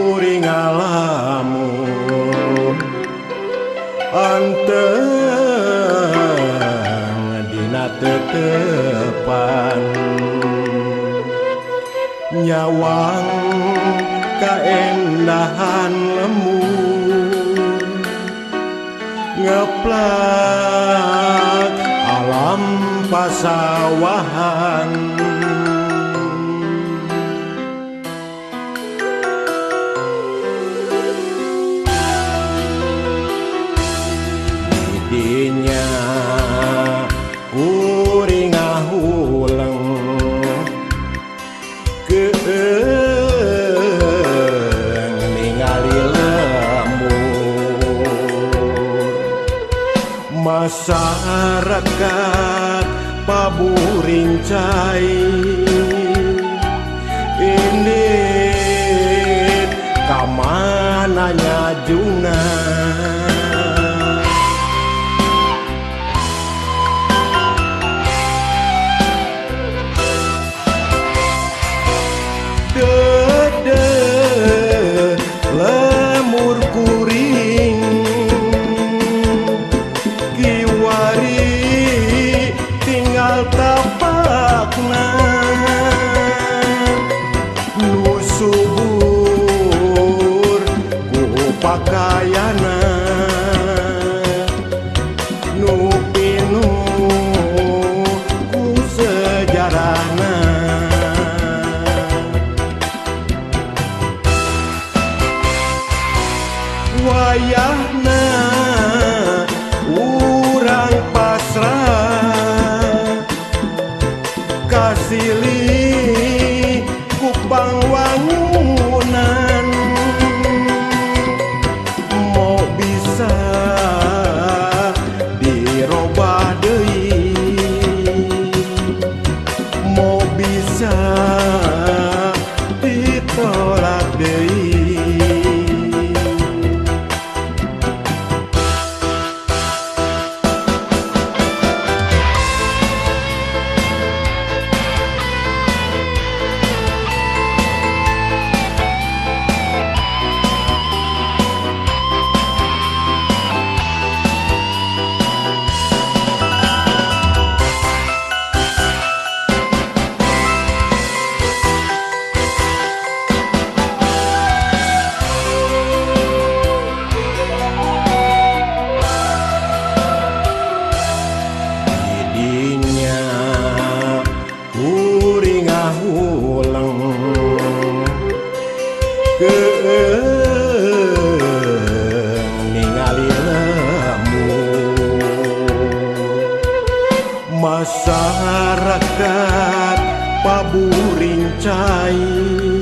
kuring ngalamun anteng dina tetepan nyawang kaendahan lemu ngeplak alam pasawahan didinya kuring ngahuleng keeng ningali lemur masyarakat paburing cai ini kamananya jungan lemur kuring kiwari tinggal tapakna nu subur ku pakaiana nu pinuh ku sejarahna wayahna urang pasrah kasilih ku pangwangunan mau bisa dirobah deui mau bisa ditolak deui kuring ngahuleng keeng ningali lemur masyarakat paburing cai